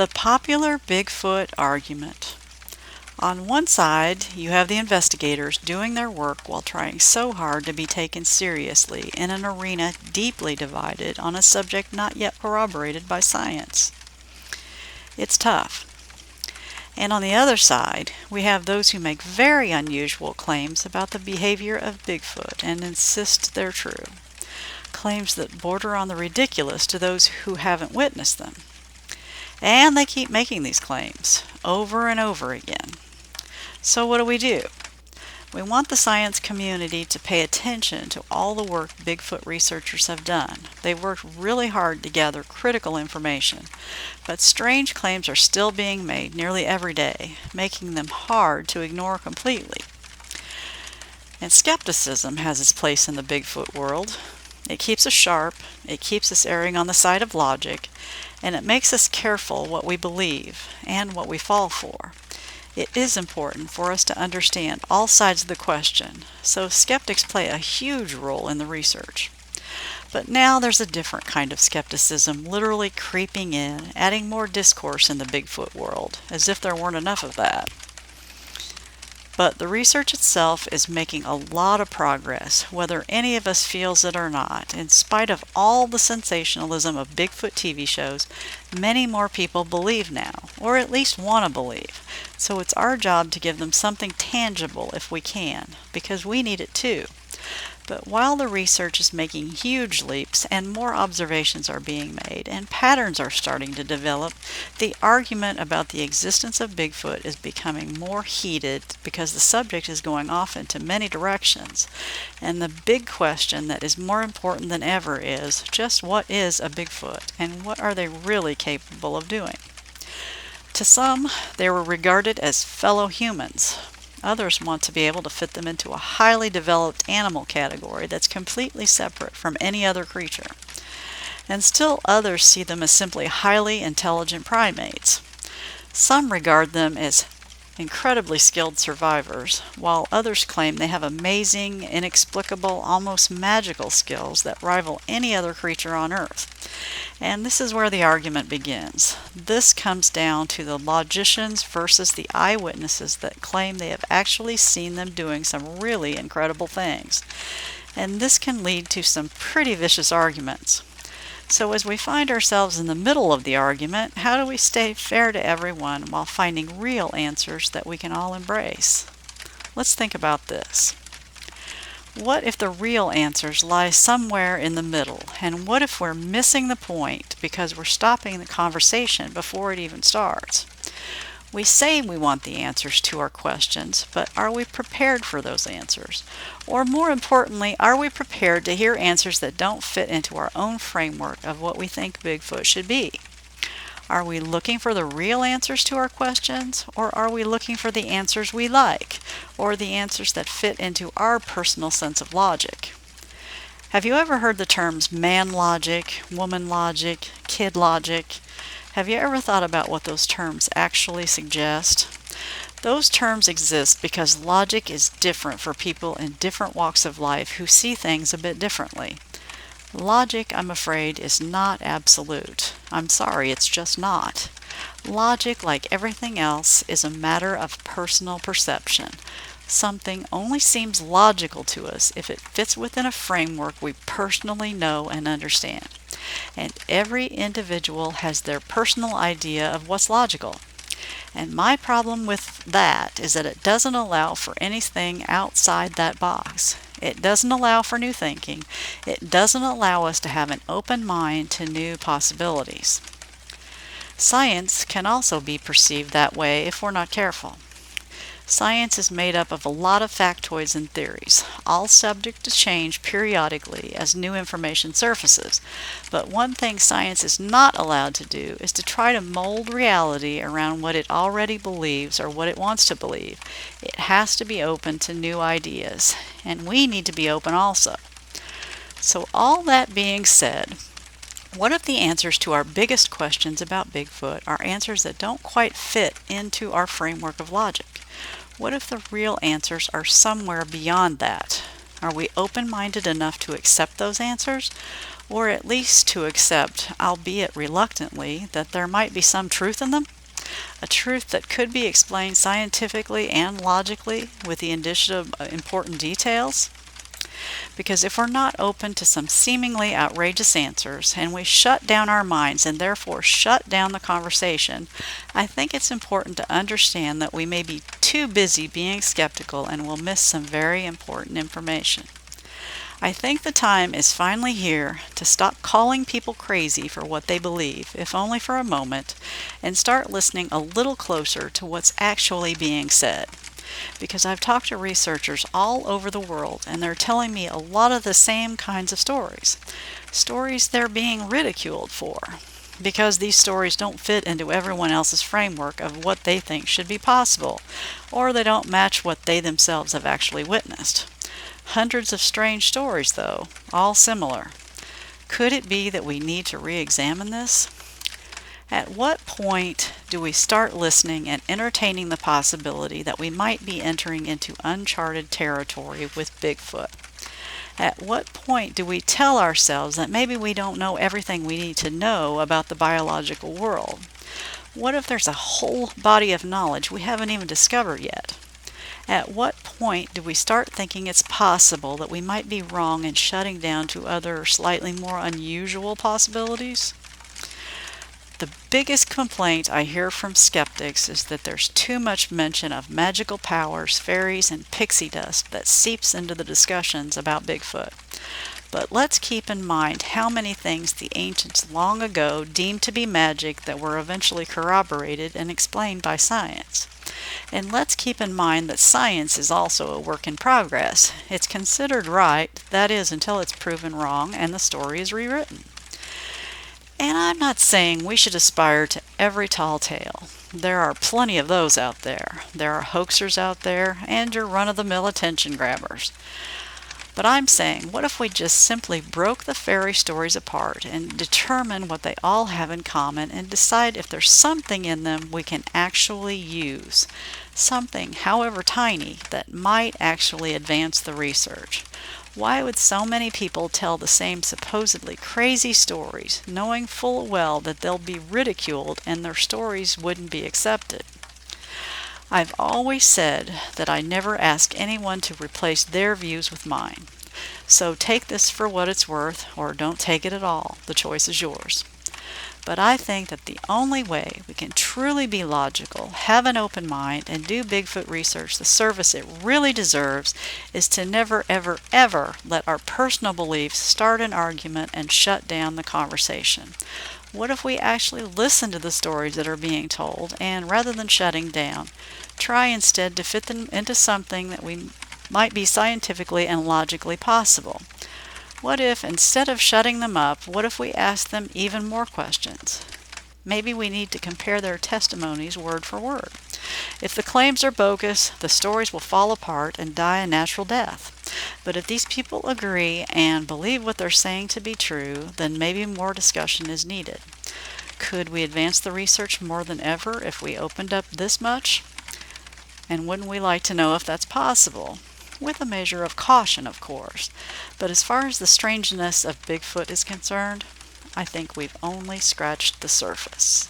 The popular Bigfoot argument. On one side, you have the investigators doing their work while trying so hard to be taken seriously in an arena deeply divided on a subject not yet corroborated by science. It's tough. And on the other side, we have those who make very unusual claims about the behavior of Bigfoot and insist they're true. Claims that border on the ridiculous to those who haven't witnessed them. And they keep making these claims over and over again. So what do? We want the science community to pay attention to all the work Bigfoot researchers have done. They've worked really hard to gather critical information, but strange claims are still being made nearly every day, making them hard to ignore completely. And skepticism has its place in the Bigfoot world. It keeps us sharp, it keeps us erring on the side of logic, and it makes us careful what we believe and what we fall for. It is important for us to understand all sides of the question, so skeptics play a huge role in the research. But now there's a different kind of skepticism literally creeping in, adding more discourse in the Bigfoot world, as if there weren't enough of that. But the research itself is making a lot of progress, whether any of us feels it or not. In spite of all the sensationalism of Bigfoot TV shows, many more people believe now, or at least want to believe. So it's our job to give them something tangible if we can, because we need it too. But while the research is making huge leaps and more observations are being made and patterns are starting to develop, the argument about the existence of Bigfoot is becoming more heated because the subject is going off into many directions. And the big question that is more important than ever is just what is a Bigfoot and what are they really capable of doing? To some, they were regarded as fellow humans. Others want to be able to fit them into a highly developed animal category that's completely separate from any other creature. And still others see them as simply highly intelligent primates. Some regard them as incredibly skilled survivors, while others claim they have amazing, inexplicable, almost magical skills that rival any other creature on Earth. And this is where the argument begins. This comes down to the logicians versus the eyewitnesses that claim they have actually seen them doing some really incredible things. And this can lead to some pretty vicious arguments. So as we find ourselves in the middle of the argument, how do we stay fair to everyone while finding real answers that we can all embrace? Let's think about this. What if the real answers lie somewhere in the middle? And what if we're missing the point because we're stopping the conversation before it even starts? We say we want the answers to our questions, but are we prepared for those answers? Or more importantly, are we prepared to hear answers that don't fit into our own framework of what we think Bigfoot should be? Are we looking for the real answers to our questions, or are we looking for the answers we like, or the answers that fit into our personal sense of logic? Have you ever heard the terms man logic, woman logic, kid logic? Have you ever thought about what those terms actually suggest? Those terms exist because logic is different for people in different walks of life who see things a bit differently. Logic, I'm afraid, is not absolute. I'm sorry, it's just not. Logic, like everything else, is a matter of personal perception. Something only seems logical to us if it fits within a framework we personally know and understand. And every individual has their personal idea of what's logical. And my problem with that is that it doesn't allow for anything outside that box. It doesn't allow for new thinking. It doesn't allow us to have an open mind to new possibilities. Science can also be perceived that way if we're not careful. Science is made up of a lot of factoids and theories, all subject to change periodically as new information surfaces. But one thing science is not allowed to do is to try to mold reality around what it already believes or what it wants to believe. It has to be open to new ideas, and we need to be open also. So all that being said, what if the answers to our biggest questions about Bigfoot are answers that don't quite fit into our framework of logic? What if the real answers are somewhere beyond that? Are we open-minded enough to accept those answers? or at least to accept, albeit reluctantly, that there might be some truth in them? A truth that could be explained scientifically and logically with the indicia of important details? Because if we're not open to some seemingly outrageous answers, and we shut down our minds and therefore shut down the conversation, I think it's important to understand that we may be too busy being skeptical and will miss some very important information. I think the time is finally here to stop calling people crazy for what they believe, if only for a moment, and start listening a little closer to what's actually being said. Because I've talked to researchers all over the world, and they're telling me a lot of the same kinds of stories. Stories they're being ridiculed for, because these stories don't fit into everyone else's framework of what they think should be possible, or they don't match what they themselves have actually witnessed. Hundreds of strange stories, though, all similar. Could it be that we need to re-examine this? At what point do we start listening and entertaining the possibility that we might be entering into uncharted territory with Bigfoot? At what point do we tell ourselves that maybe we don't know everything we need to know about the biological world? What if there's a whole body of knowledge we haven't even discovered yet? At what point do we start thinking it's possible that we might be wrong in shutting down to other slightly more unusual possibilities? The biggest complaint I hear from skeptics is that there's too much mention of magical powers, fairies, and pixie dust that seeps into the discussions about Bigfoot. But let's keep in mind how many things the ancients long ago deemed to be magic that were eventually corroborated and explained by science. And let's keep in mind that science is also a work in progress. It's considered right, that is, until it's proven wrong and the story is rewritten. And I'm not saying we should aspire to every tall tale. There are plenty of those out there. There are hoaxers out there, and your run-of-the-mill attention grabbers. But I'm saying, what if we just simply broke the fairy stories apart and determine what they all have in common and decide if there's something in them we can actually use? Something, however tiny, that might actually advance the research. Why would so many people tell the same supposedly crazy stories, knowing full well that they'll be ridiculed and their stories wouldn't be accepted? I've always said that I never ask anyone to replace their views with mine. So take this for what it's worth, or don't take it at all. The choice is yours. But I think that the only way we can truly be logical, have an open mind, and do Bigfoot research the service it really deserves is to never, ever, ever let our personal beliefs start an argument and shut down the conversation. What if we actually listen to the stories that are being told and, rather than shutting down, try instead to fit them into something that we might be scientifically and logically possible? What if, instead of shutting them up, what if we ask them even more questions? Maybe we need to compare their testimonies word for word. If the claims are bogus, the stories will fall apart and die a natural death. But if these people agree and believe what they're saying to be true, then maybe more discussion is needed. Could we advance the research more than ever if we opened up this much? And wouldn't we like to know if that's possible? With a measure of caution, of course. But as far as the strangeness of Bigfoot is concerned, I think we've only scratched the surface.